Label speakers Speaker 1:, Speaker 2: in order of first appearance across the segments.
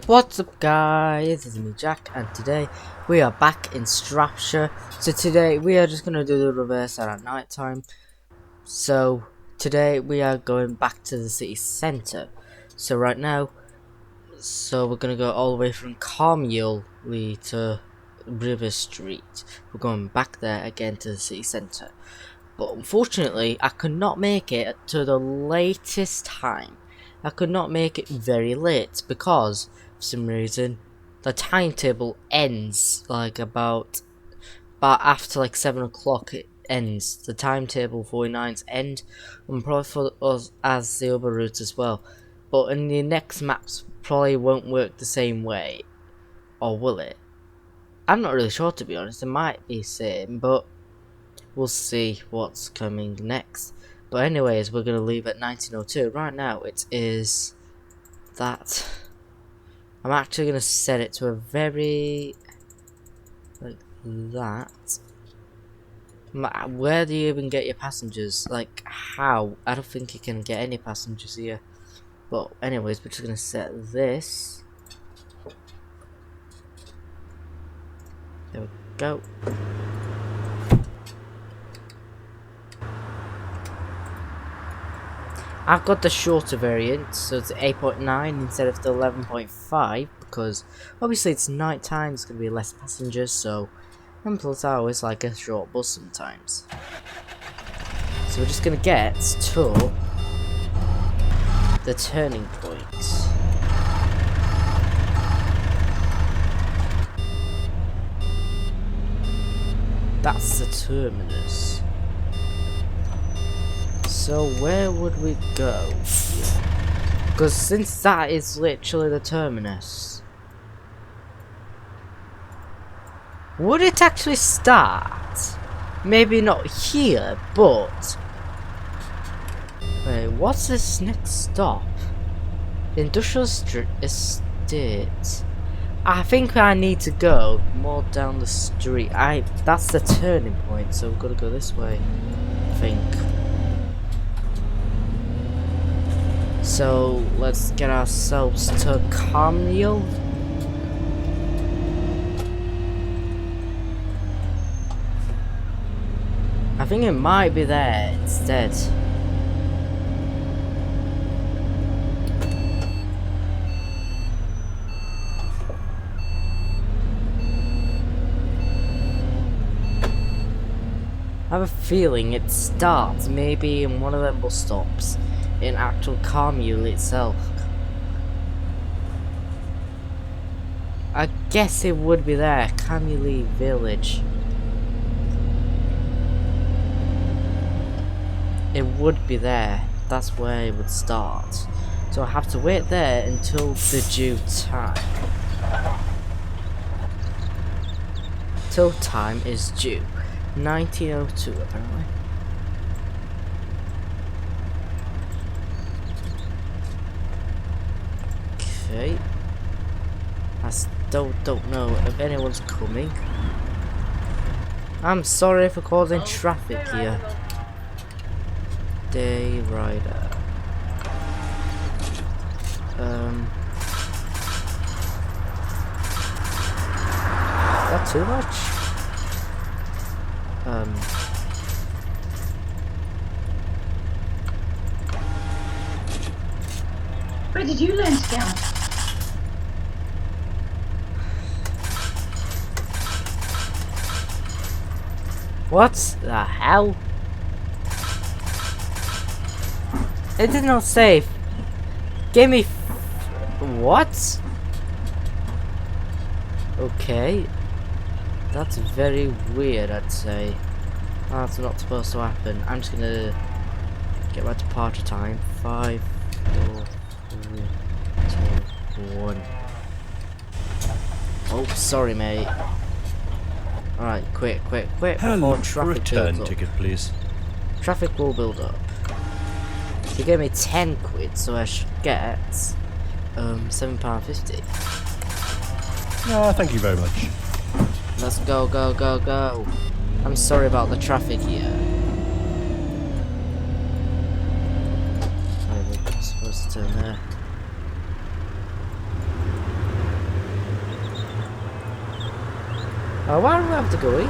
Speaker 1: What's up guys, it's me Jack and today we are back in Strathshire. So today we are just going to do the reverse at night time. So today we are going back to the city centre. So right now, we're going to go all the way from Carmule to River Street. We're going back there again to the city centre. But unfortunately I could not make it to the latest time. I could not make it very late because for some reason the timetable ends like about after like 7 o'clock. It ends, the timetable 49's end, and probably for us as the other routes as well. But in the next maps probably won't work the same way, or will it? I'm not really sure, to be honest. It might be the same, but we'll see what's coming next. But anyways, we're gonna leave at 1902. Right now it is that I'm actually gonna set it to a very like that. Where do you even get your passengers? Like how? I don't think you can get any passengers here. But anyways, we're just gonna set this. There we go. I've got the shorter variant, so it's 8.9 instead of the 11.5, because obviously it's night time, it's going to be less passengers, so, and plus I always like a short bus sometimes. So we're just going to get to the turning point. That's the terminus. So where would we go? Because since that is literally the terminus, would it actually start? Maybe not here, but wait, what's this next stop? Industrial Estate. I think I need to go more down the street. That's the turning point, so we've got to go this way, I think. So let's get ourselves to Carmule. I think it might be there instead. I have a feeling it starts maybe in one of them bus stops in actual Carmule itself. I guess it would be there, Carmule Village. It would be there, that's where it would start. So I have to wait there until the due time. Till time is due. 1902 apparently. Okay. I still don't know if anyone's coming. I'm sorry for causing traffic here. Day rider. Is that too much?
Speaker 2: Where did you learn to go?
Speaker 1: What the hell? It did not say. Give me. What? Okay. That's very weird, I'd say. That's not supposed to happen. I'm just gonna get my departure time. 5, 4, 3, 2, 1. Oh, sorry, mate. Alright, quick.
Speaker 3: Hello,
Speaker 1: before traffic
Speaker 3: return
Speaker 1: builds up.
Speaker 3: ticket, please.
Speaker 1: Traffic will build up. He gave me 10 quid, so I should get £7.50.
Speaker 3: Thank you very much.
Speaker 1: Let's go. I'm sorry about the traffic here. We're supposed to turn there. Oh, why do we have to go here?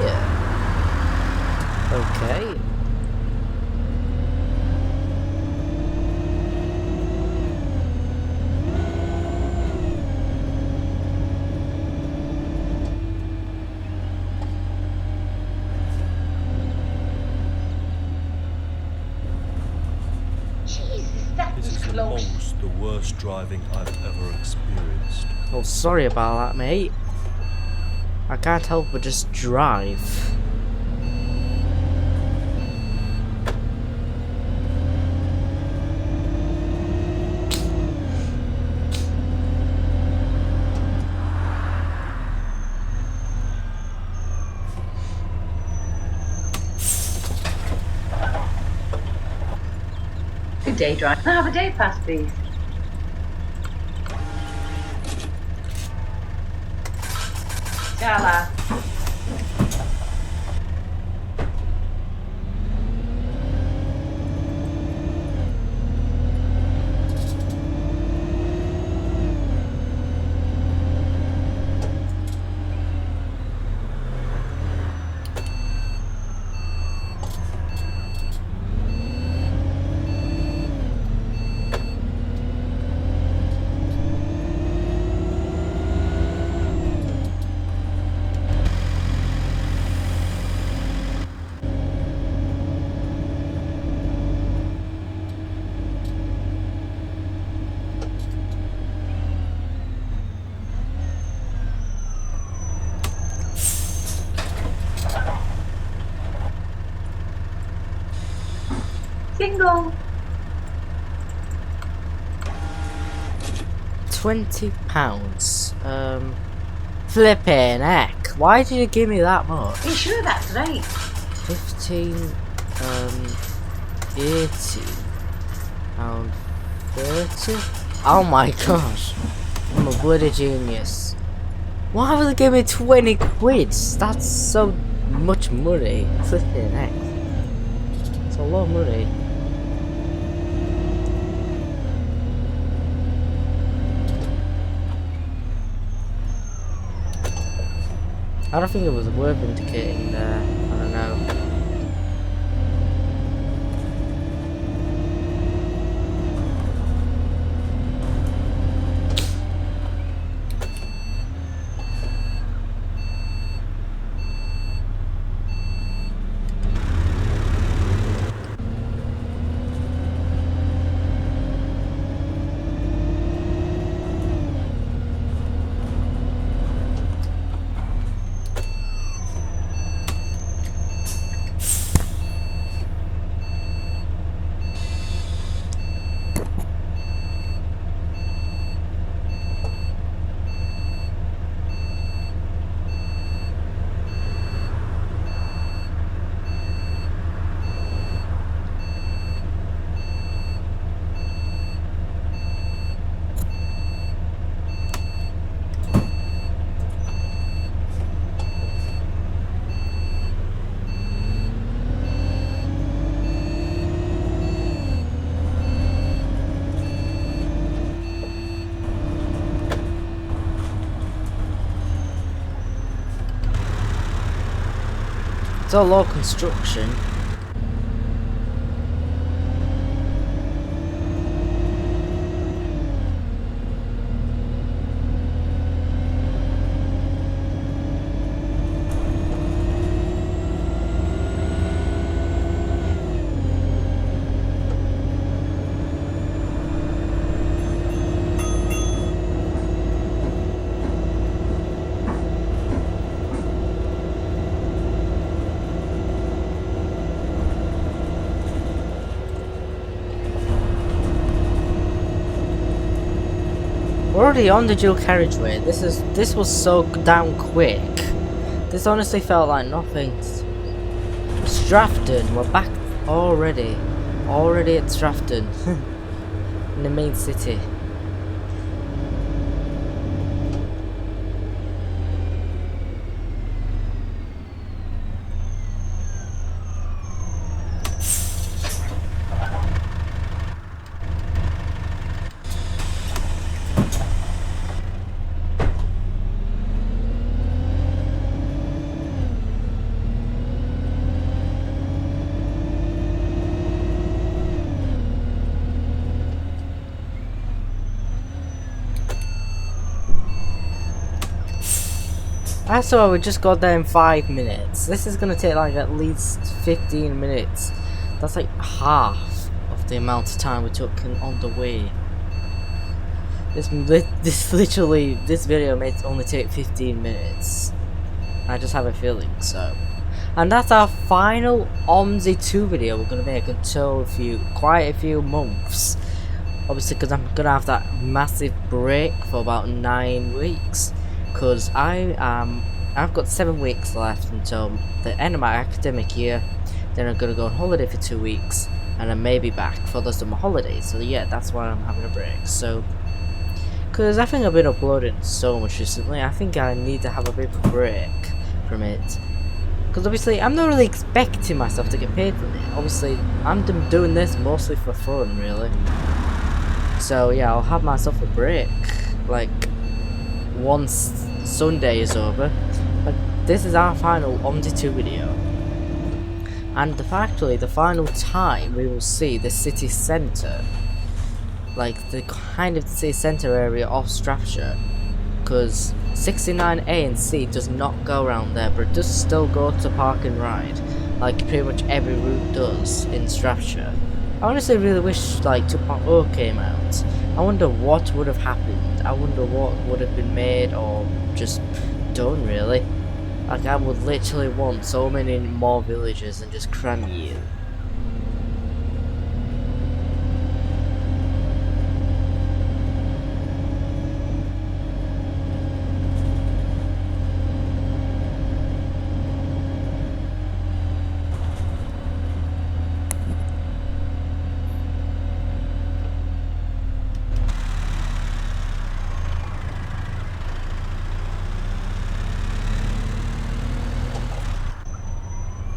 Speaker 1: Okay.
Speaker 2: Jesus, that
Speaker 3: This
Speaker 2: was
Speaker 3: is
Speaker 2: close.
Speaker 3: amongst the worst driving I've ever experienced.
Speaker 1: Oh, sorry about that, mate. I can't help but just drive.
Speaker 2: Good day, drive. Can I have a day pass, please? Tala. Single.
Speaker 1: £20. Flipping heck. Why did you give me that much?
Speaker 2: Are you sure that's right?
Speaker 1: 15, 80 pound 30. Oh my gosh. I'm a bloody genius. Why would they give me 20 quid? That's so much money. Flipping heck. It's a lot of money. I don't think it was worth indicating there. I don't know. It's all low construction. We're already on the dual carriageway. This was so damn quick. This honestly felt like nothing. Strathton, we're back already. Already at Strathton. In the main city. I thought we just got there in 5 minutes. This is gonna take like at least 15 minutes. That's like half of the amount of time we took on the way. This video may only take 15 minutes. I just have a feeling so. And that's our final Omsi 2 video we're gonna make until quite a few months. Obviously, because I'm gonna have that massive break for about 9 weeks. Because I've got 7 weeks left until the end of my academic year. Then I'm gonna go on holiday for 2 weeks, and I may be back for the summer holidays. So yeah, that's why I'm having a break. So, because I think I've been uploading so much recently, I think I need to have a bit of a break from it. Because obviously, I'm not really expecting myself to get paid from it. Obviously, I'm doing this mostly for fun, really. So yeah, I'll have myself a break, like once Sunday is over. But this is our final Omsi 2 video, and actually the final time we will see the city centre, like the kind of city centre area of Strathshire, because 69A and C does not go around there, but it does still go to Park and Ride, like pretty much every route does in Strathshire. I honestly really wish like 2.0 came out. I wonder what would have happened. I wonder what would have been made or just done, really. Like, I would literally want so many more villages and just cram you.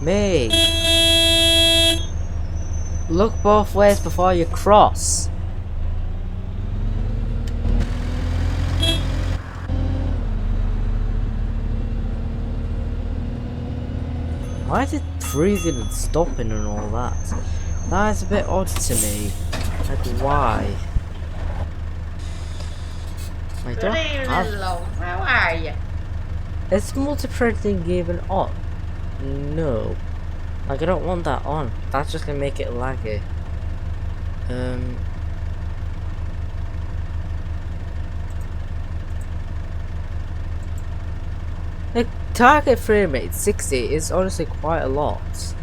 Speaker 1: Me! Look both ways before you cross. Why is it freezing and stopping and all that? That is a bit odd to me. Like, why? Like,
Speaker 2: Good evening, love. How are you?
Speaker 1: Is multi-threading even on? No. Like, I don't want that on. That's just gonna make it laggy. Like, target frame rate 60 is honestly quite a lot.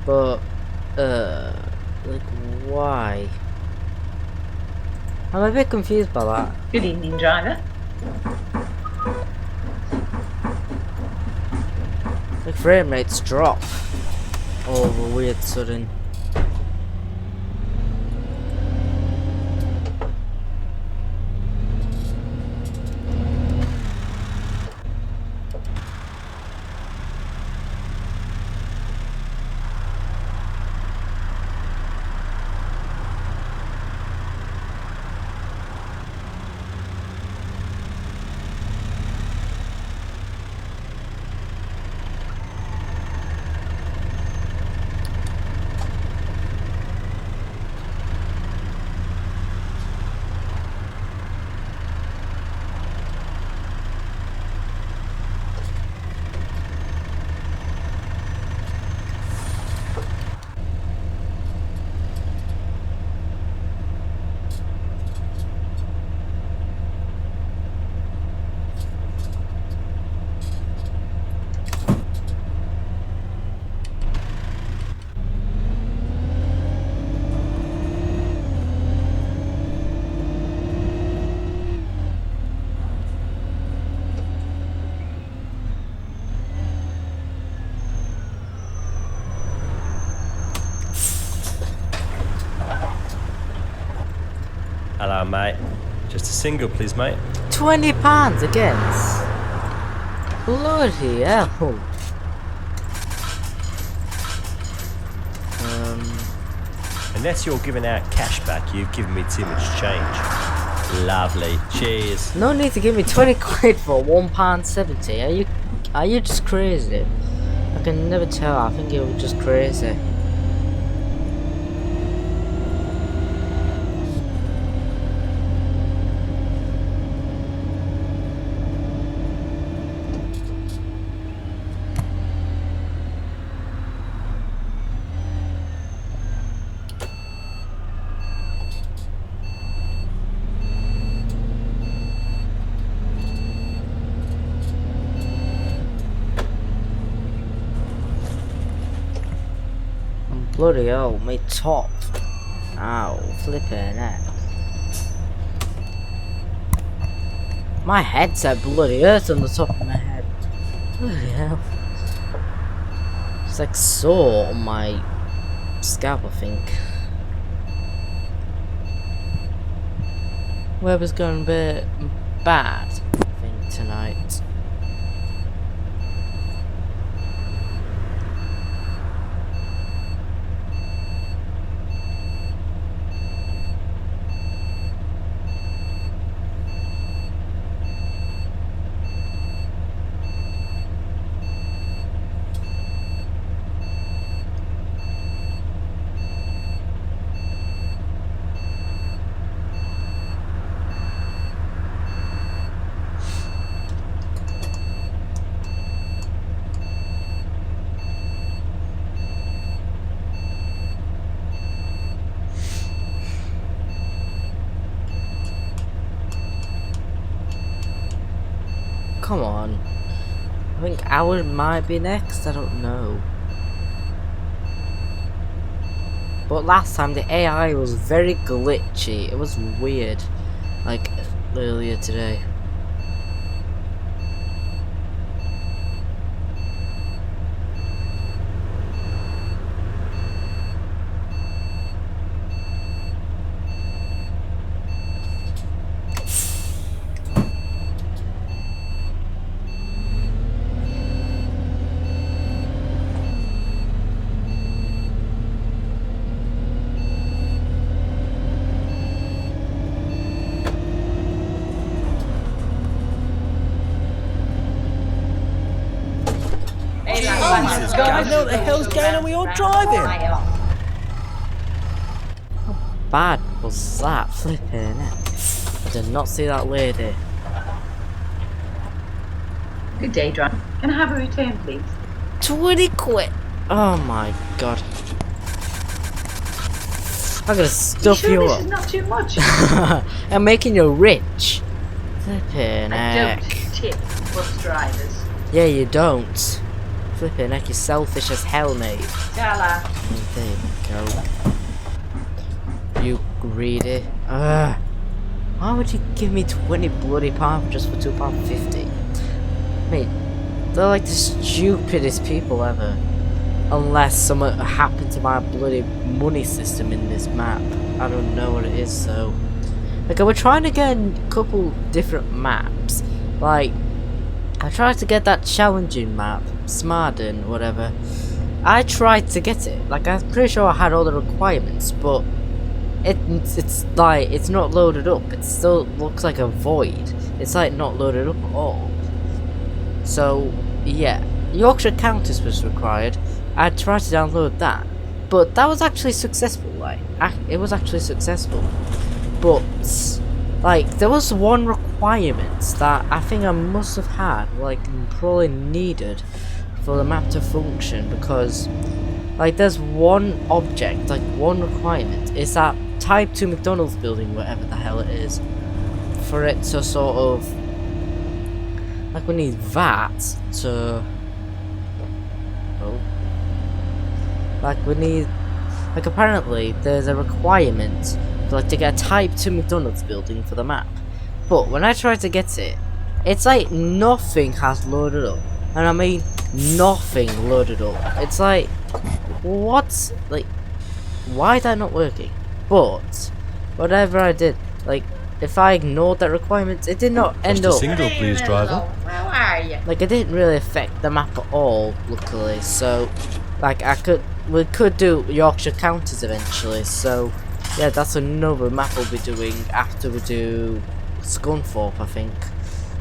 Speaker 1: But, like, why? I'm a bit confused by that.
Speaker 2: Good evening, driver.
Speaker 1: Like, frame rates drop all of a weird sudden.
Speaker 3: Hello, mate. Just a single, please, mate.
Speaker 1: £20 again. Bloody hell.
Speaker 3: Unless you're giving out cash back, you've given me too much change. Lovely. Cheers.
Speaker 1: No need to give me 20 quid for £1.70. Are you just crazy? I can never tell. I think you're just crazy. Bloody hell, my top. Ow, flipping heck. My headset bloody hurts on the top of my head. Bloody hell. It's like sore on my scalp, I think. Weather's going a bit bad, I think, tonight. Come on. I think ours might be next, I don't know. But last time the AI was very glitchy. It was weird. Like earlier today.
Speaker 3: Jesus, guys, what the hell's going on with your driving?
Speaker 1: Bad was that? Flipping it. I did not see that lady.
Speaker 2: Good day, driver. Can I have a return, please?
Speaker 1: 20 quid! Oh my god. I'm gonna stuff
Speaker 2: Sure
Speaker 1: you
Speaker 2: this
Speaker 1: up.
Speaker 2: is not too much?
Speaker 1: I'm making you rich. Flipping
Speaker 2: I
Speaker 1: heck.
Speaker 2: don't tip bus drivers.
Speaker 1: Yeah, you don't. Flipping heck, you're selfish as hell, mate.
Speaker 2: Ta-la.
Speaker 1: There you go. You greedy. Why would you give me 20 bloody pounds just for £2.50? Mate, they're like the stupidest people ever. Unless someone happened to buy a bloody money system in this map. I don't know what it is, though. Like, I was trying to get a couple different maps. Like, I tried to get that challenging map, Smarden, whatever. I tried to get it. Like, I'm pretty sure I had all the requirements, but it's like, it's not loaded up. It still looks like a void. It's like not loaded up at all. So, yeah. Yorkshire Countess was required. I tried to download that, but that was actually successful. Like, it was actually successful. But, like, there was one requirement that I think I must have had, like, probably needed for the map to function, because, like, there's one object, like, one requirement. It's that Type 2 McDonald's building, whatever the hell it is, for it to sort of, like, we need that to, oh, like, we need, like, apparently there's a requirement for, like, to get a Type 2 McDonald's building for the map. But when I tried to get it, it's like nothing has loaded up. And I mean nothing loaded up. It's like, what? Like, why is that not working? But whatever I did, like, if I ignored that requirement, it did not end
Speaker 3: Just a
Speaker 1: up.
Speaker 3: single, please, driver.
Speaker 2: How are you?
Speaker 1: Like, it didn't really affect the map at all, luckily. So, like, we could do Yorkshire Counties eventually. So, yeah, that's another map we'll be doing after we do Scunthorpe, I think.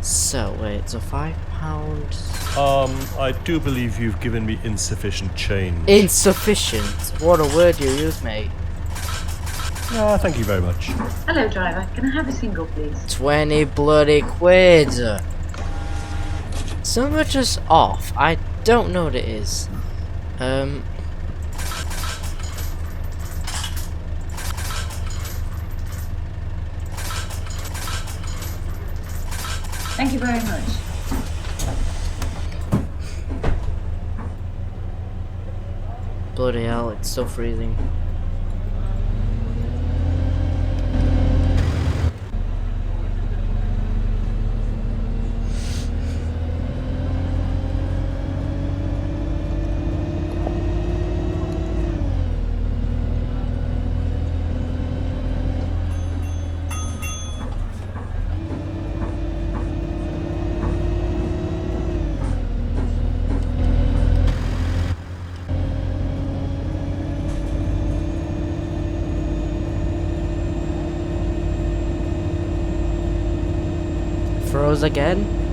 Speaker 1: So, wait, so £5.
Speaker 3: I do believe you've given me insufficient change.
Speaker 1: Insufficient? What a word you use, mate.
Speaker 3: Ah, thank you very much.
Speaker 2: Hello, driver. Can I have a single, please?
Speaker 1: 20 bloody quid. So much is off. I don't know what it is.
Speaker 2: Thank you very much.
Speaker 1: Bloody hell, it's so freezing. Froze again?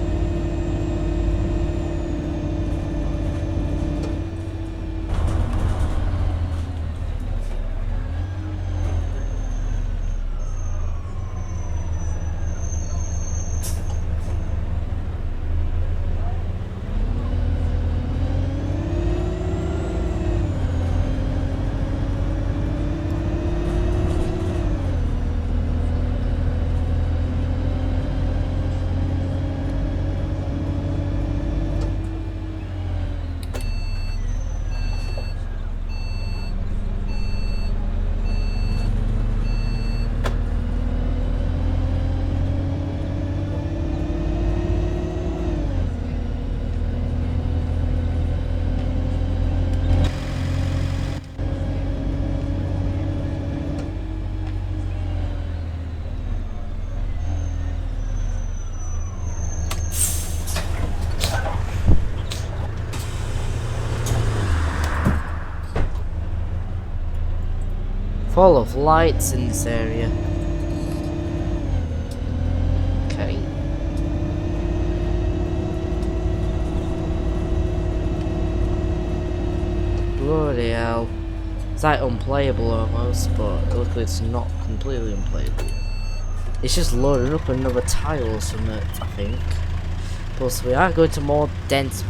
Speaker 1: Full of lights in this area. Okay. Bloody hell. It's like unplayable almost, but luckily it's not completely unplayable. It's just loading up another tile or something, I think. Plus we are going to more dense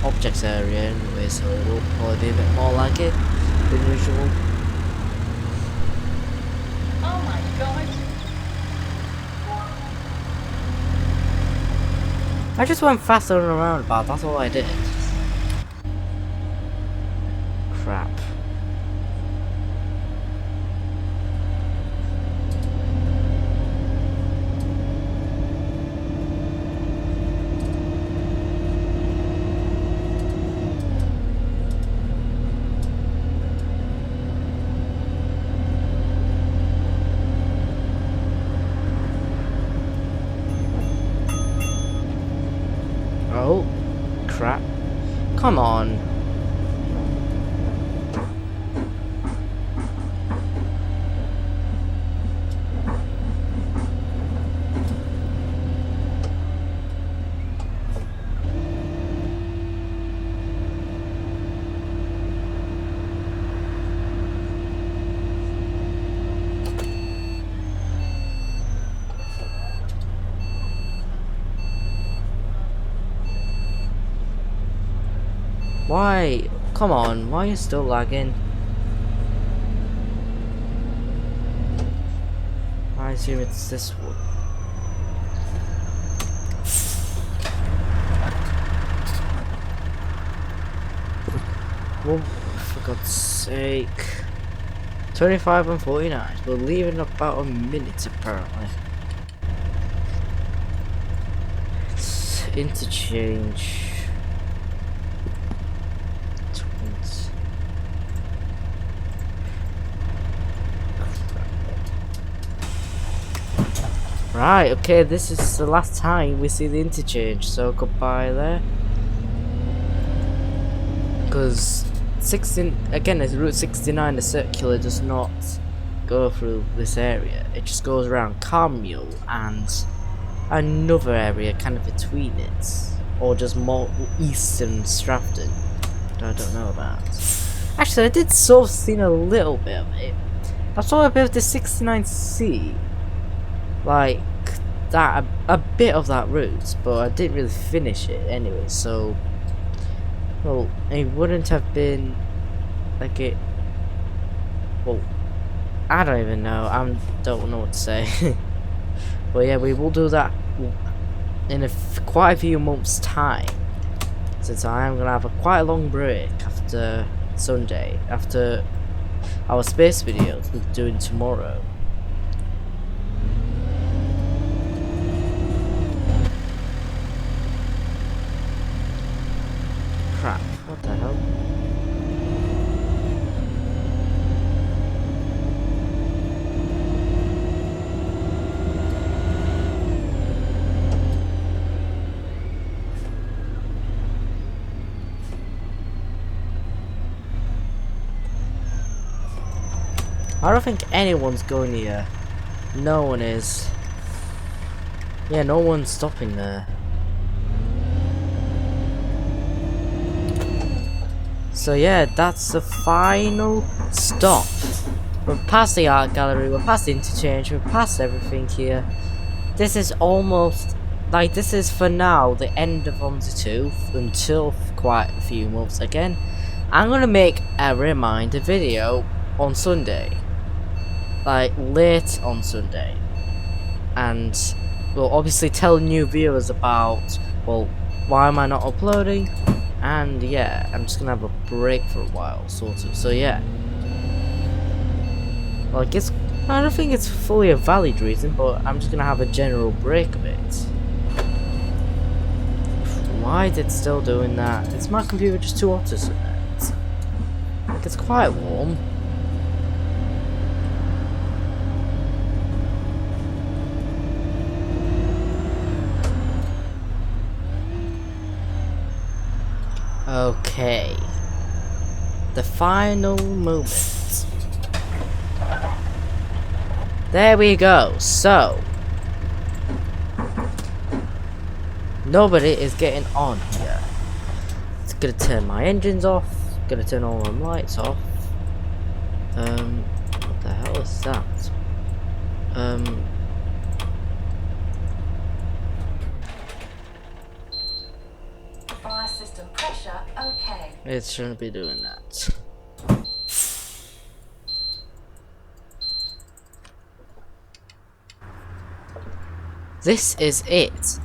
Speaker 1: objects area anyway, so it will probably be a bit more laggy than usual.
Speaker 2: Oh my god.
Speaker 1: I just went faster than a roundabout, that's all I did. Crap. Oh, crap. Come on. Why? Come on, why are you still lagging? I assume it's this one. Well, for God's sake. 25 and 49. We're leaving about a minute apparently. It's interchange. Right, okay, this is the last time we see the interchange, so goodbye there. Because 16 again, it's Route 69, the circular does not go through this area. It just goes around Carmel and another area kind of between it, or just more eastern Strathton. I don't know about. Actually, I did sort of see a little bit of it. I saw a bit of the 69C. Like that, a bit of that route, but I didn't really finish it anyway, so well, it wouldn't have been like it. Well, I don't even know. I don't know what to say. But yeah, we will do that in quite a few months' time, since I am gonna have quite a long break after Sunday after our space videos we're doing tomorrow. Crap, what the hell? I don't think anyone's going here. No one is. Yeah, no one's stopping there. So yeah, that's the final stop. We're past the art gallery, we're past the interchange, we're past everything here. This is almost, like, this is for now the end of Omsi 2 until quite a few months again. I'm gonna make a reminder video on Sunday. Like, late on Sunday. And we'll obviously tell new viewers about, well, why am I not uploading? And yeah, I'm just gonna have a break for a while, sort of. So yeah, like, I don't think it's fully a valid reason, but I'm just gonna have a general break of it. Why is it still doing that? Is my computer just too hot to submit? Like, it's quite warm. Okay. The final moment. There we go. So, nobody is getting on here. It's gonna turn my engines off. Gonna turn all my lights off. What the hell is that?
Speaker 2: Fire system pressure, okay.
Speaker 1: It shouldn't be doing that. This is it.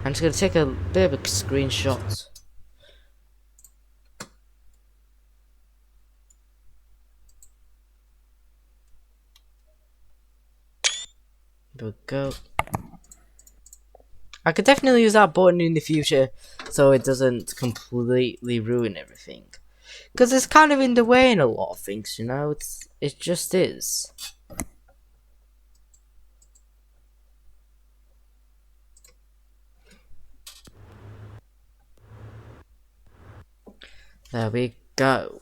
Speaker 1: I'm just gonna take a bit of a screenshot. There we go. I could definitely use that button in the future so it doesn't completely ruin everything. Because it's kind of in the way in a lot of things, you know? It just is. There we go.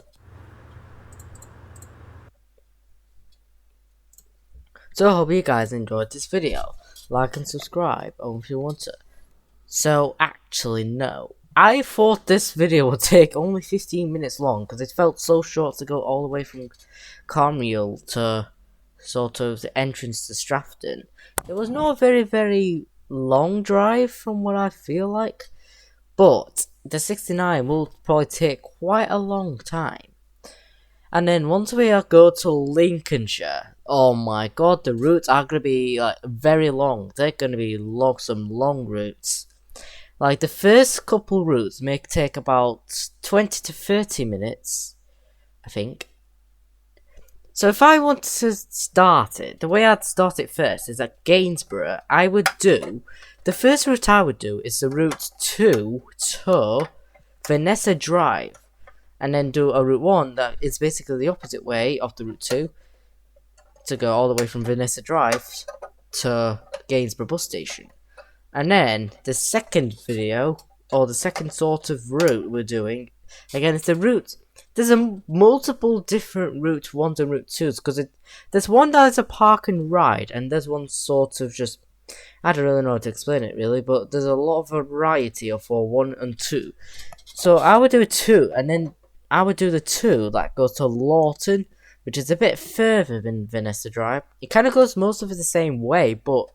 Speaker 1: So I hope you guys enjoyed this video. Like and subscribe if you want to. So actually no. I thought this video would take only 15 minutes long because it felt so short to go all the way from Carmiel to sort of the entrance to Strathshire. It was not a very long drive from what I feel like. But the 69 will probably take quite a long time. And then once we go to Lincolnshire, oh my god, the routes are going to be like very long. They're going to be some long routes. Like the first couple routes may take about 20 to 30 minutes, I think. So if I want to start it, the way I'd start it first is at Gainsborough. The first route I would do is the route 2 to Vanessa Drive. And then do a route 1 that is basically the opposite way of the route 2. To go all the way from Vanessa Drive to Gainsborough bus station. And then the second video, or the second sort of route we're doing, again it's the route. There's multiple different route 1s and route 2s, because there's one that is a park and ride, and there's one sort of just, I don't really know how to explain it really, but there's a lot of variety for 1 and 2. So I would do a 2, and then I would do the 2 that goes to Lawton, which is a bit further than Vanessa Drive. It kind of goes most of it the same way, but,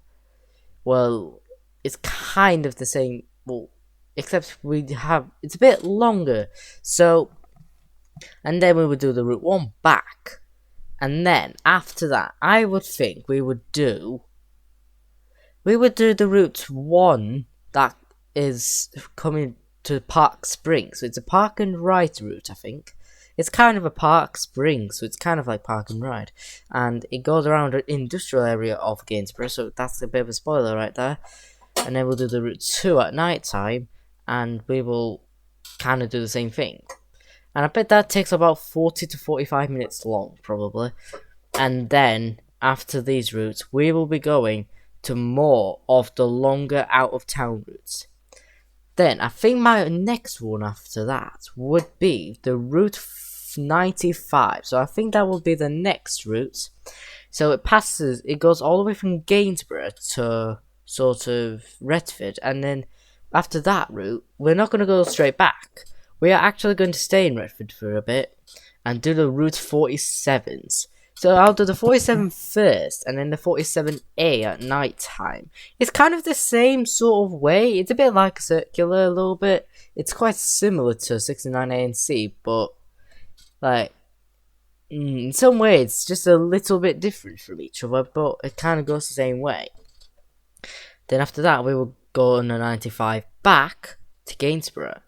Speaker 1: well, it's kind of the same, well, except it's a bit longer. So, and then we would do the route 1 back. And then, after that, I would think we would do the route 1 that is coming to Park Springs. So it's a park and ride route, I think. It's kind of a park spring, so it's kind of like park and ride. And it goes around an industrial area of Gainsborough, so that's a bit of a spoiler right there. And then we'll do the Route 2 at night time, and we will kind of do the same thing. And I bet that takes about 40 to 45 minutes long, probably. And then, after these routes, we will be going to more of the longer out-of-town routes. Then, I think my next one after that would be the Route 95. So I think that will be the next route. So it goes all the way from Gainsborough to sort of Retford. And then, after that route, we're not going to go straight back. We are actually going to stay in Retford for a bit and do the Route 47s. So I'll do the 47 first and then the 47A at night time. It's kind of the same sort of way. It's a bit like a circular a little bit. It's quite similar to 69A and C, but like in some ways it's just a little bit different from each other, but it kind of goes the same way. Then after that we will go on the 95 back to Gainsborough.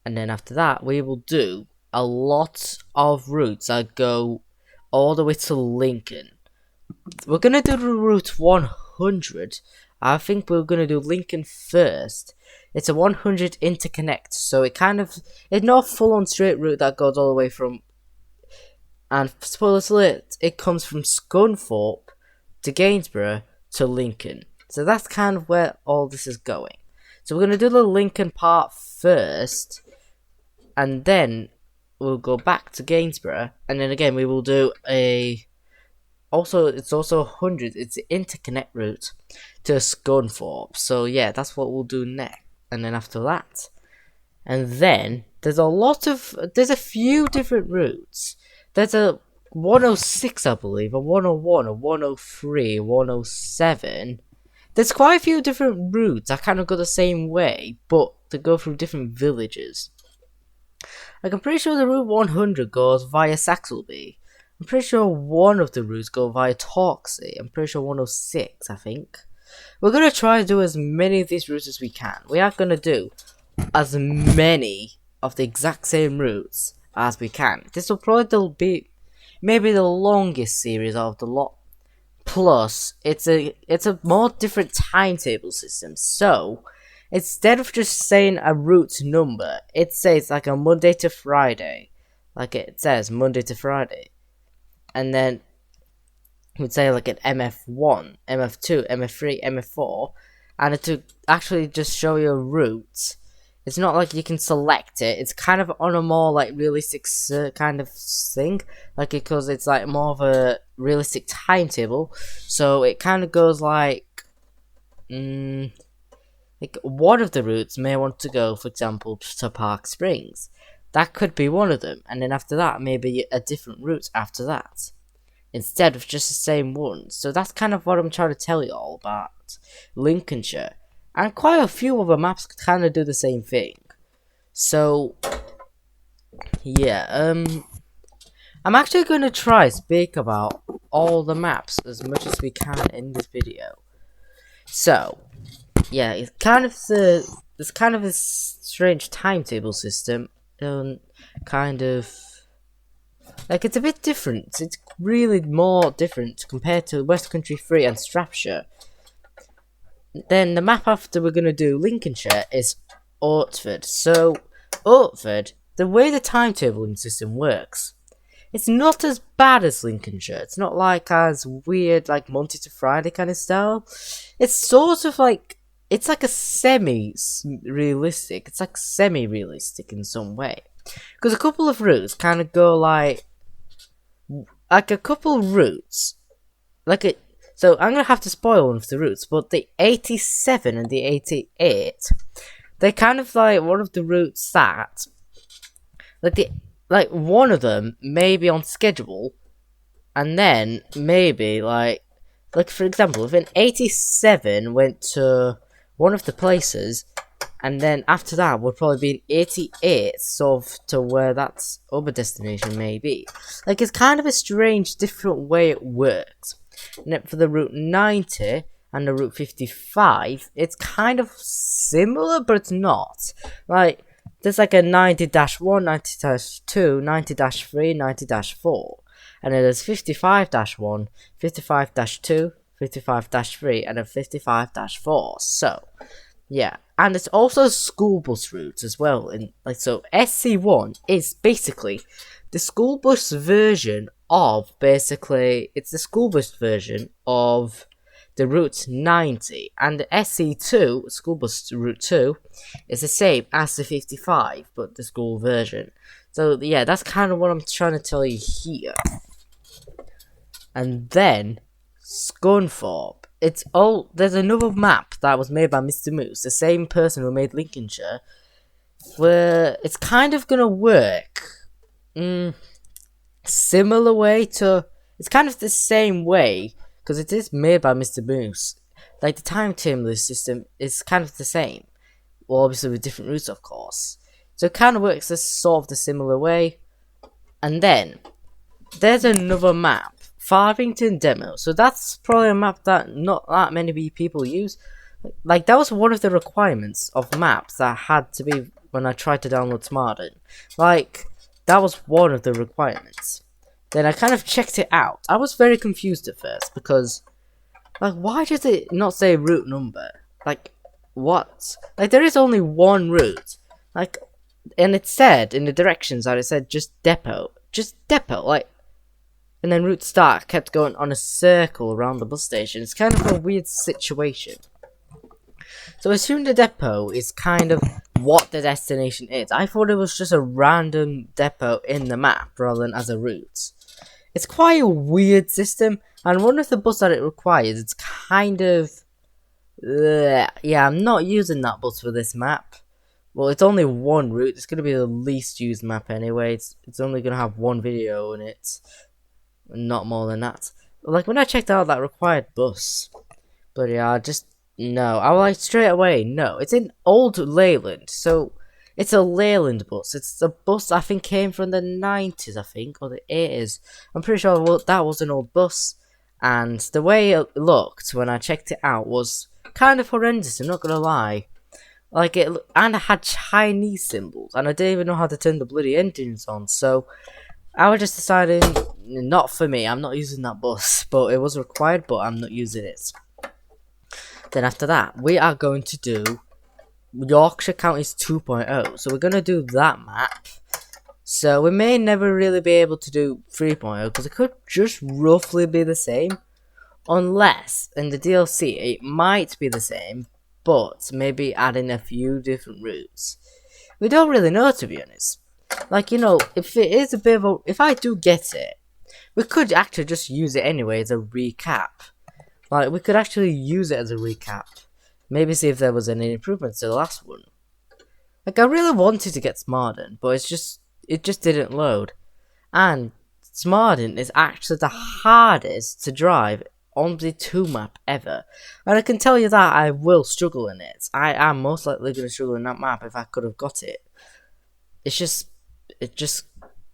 Speaker 1: And then after that, we will do a lot of routes that go all the way to Lincoln. We're going to do the Route 100. I think we're going to do Lincoln first. It's a 100 interconnect, so it's not a full-on straight route that goes all the way from... And spoiler alert, it comes from Scunthorpe to Gainsborough to Lincoln. So that's kind of where all this is going. So we're going to do the Lincoln part first. And then we'll go back to Gainsborough, and then again we will do it's also 100. It's the interconnect route to Scunthorpe. So yeah, that's what we'll do next. And then after that, and then there's a few different routes. There's a 106, I believe, a 101, a 103, 107. There's quite a few different routes that kind of go the same way, but they go through different villages. Like, I'm pretty sure the Route 100 goes via Saxelby. I'm pretty sure one of the routes go via Torksey. I'm pretty sure 106, I think. We're going to try to do as many of these routes as we can. We are going to do as many of the exact same routes as we can. This will probably be maybe the longest series of the lot. Plus, it's a more different timetable system. So, instead of just saying a route number, it says like a Monday to Friday. Like it says Monday to Friday. And then it would say like an MF1, MF2, MF3, MF4. And to actually just show you a route, it's not like you can select it. It's kind of on a more like realistic kind of thing. Like because it's like more of a realistic timetable. So it kind of goes like... Like, one of the routes may want to go, for example, to Park Springs. That could be one of them. And then after that, maybe a different route after that. Instead of just the same one. So that's kind of what I'm trying to tell you all about Lincolnshire. And quite a few other maps kind of do the same thing. So, yeah. I'm actually going to try to speak about all the maps as much as we can in this video. So... yeah, it's kind of a strange timetable system. Kind of like it's a bit different. It's really more different compared to West Country 3 and Strathshire. Then the map after we're gonna do Lincolnshire is Ortford. So Ortford, the way the timetabling system works, it's not as bad as Lincolnshire. It's not like as weird like Monday to Friday kind of style. It's sort of like it's like a semi-realistic. It's like semi-realistic in some way. Because a couple of routes kind of go like a couple routes. So I'm going to have to spoil one of the routes. But the 87 and the 88, they're kind of like one of the routes that... Like one of them may be on schedule. And then maybe like for example, if an 87 went to... one of the places, and then after that would probably be an 88 sort of to where that other destination may be. Like it's kind of a strange different way it works. And then for the Route 90 and the Route 55, it's kind of similar but it's not. Like there's like a 90-1, 90-2, 90-3, 90-4. And then there's 55-1, 55-2, 55-3, and then 55-4. So, yeah. And it's also school bus routes as well. And like, so SC1 is basically the school bus version of it's the school bus version of the route 90, and the SC2 school bus route 2 is the same as the 55, but the school version. So yeah, that's kind of what I'm trying to tell you here. And then Scunthorpe. There's another map that was made by Mr. Moose, the same person who made Lincolnshire, where it's kind of gonna work similar way to, it's kind of the same way, because it is made by Mr. Moose. Like, the timetable system is kind of the same. Well, obviously with different routes, of course. So it kind of works a sort of the similar way. And then, there's another map. Farthington Demo. So that's probably a map that not that many people use. Like, that was one of the requirements of maps that had to be when I tried to download Smarden. Like, that was one of the requirements. Then I kind of checked it out. I was very confused at first because, like, why does it not say route number? Like, what? Like, there is only one route. Like, and it said in the directions that it said just depot. Just depot, like, and then route start kept going on a circle around the bus station. It's kind of a weird situation. So I assume the depot is kind of what the destination is. I thought it was just a random depot in the map rather than as a route. It's quite a weird system, and one of the bus that it requires, it's kind of... yeah, I'm not using that bus for this map. Well, it's only one route. It's going to be the least used map anyway. It's only going to have one video in it. Not more than that. Like, when I checked out that required bus, but yeah, no. I was like, straight away, no. It's in Old Leyland, so it's a Leyland bus. It's a bus I think came from the 90s, I think, or the 80s. I'm pretty sure that was an old bus, and the way it looked when I checked it out was kind of horrendous, I'm not gonna lie. Like, and it had Chinese symbols, and I didn't even know how to turn the bloody engines on, so I was just deciding, not for me, I'm not using that bus, but it was required, but I'm not using it. Then after that, we are going to do Yorkshire Counties 2.0, so we're going to do that map. So we may never really be able to do 3.0, because it could just roughly be the same, unless, in the DLC, it might be the same, but maybe adding a few different routes. We don't really know, to be honest. Like, you know, if it is a bit of a... If I do get it, we could actually just use it anyway as a recap. Like, we could actually use it as a recap. Maybe see if there was any improvements to the last one. Like, I really wanted to get Smarden, but it just didn't load. And Smarden is actually the hardest to drive on the 2 map ever. And I can tell you that I will struggle in it. I am most likely going to struggle in that map if I could have got it.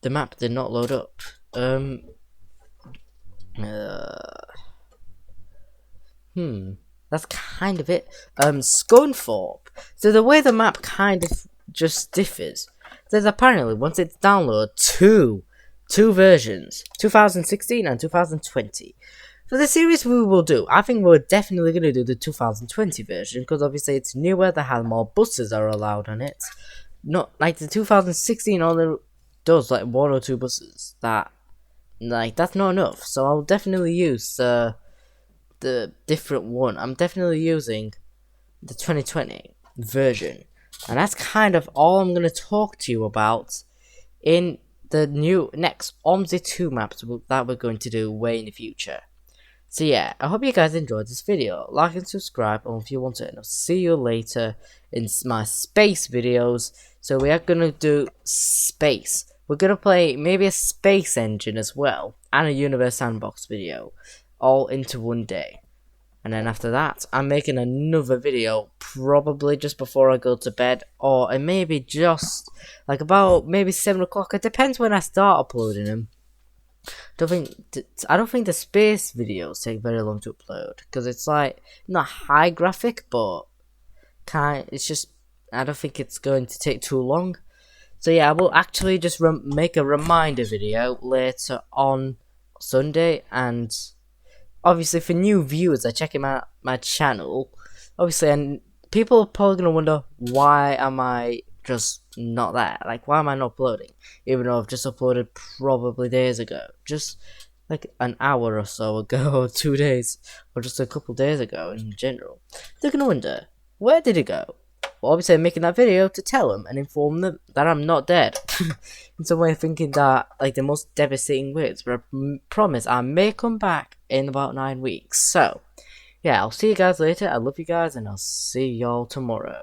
Speaker 1: The map did not load up. That's kind of it. Scunthorpe. So the way the map kind of just differs, there's apparently, once it's downloaded, two versions, 2016 and 2020. For the series we will do, I think we're definitely going to do the 2020 version, because obviously it's newer, they have more buses are allowed on it. Not like the 2016 only does like 1 or 2 buses. That's not enough. So I'll definitely use the different one. I'm definitely using the 2020 version, and that's kind of all I'm gonna talk to you about in the next Omsi 2 maps that we're going to do way in the future. So yeah, I hope you guys enjoyed this video. Like and subscribe, and if you want to, and I'll see you later in my space videos. So we are gonna do space. We're gonna play maybe a space engine as well, and a universe sandbox video, all into one day. And then after that, I'm making another video, probably just before I go to bed, or it may be just like about maybe 7 o'clock. It depends when I start uploading them. I don't think the space videos take very long to upload, because it's like not high graphic, but it's just I don't think it's going to take too long. So yeah, I will actually just make a reminder video later on Sunday, and obviously for new viewers that check out my channel, obviously, and people are probably gonna wonder, why am I just not there? Like, why am I not uploading? Even though I've just uploaded probably days ago, just like an hour or so ago, or 2 days, or just a couple days ago in general. They're gonna wonder, where did it go? Well, obviously I'm making that video to tell them and inform them that I'm not dead. In some way, thinking that, like, the most devastating words, but I promise I may come back in about 9 weeks. So, yeah, I'll see you guys later. I love you guys, and I'll see y'all tomorrow.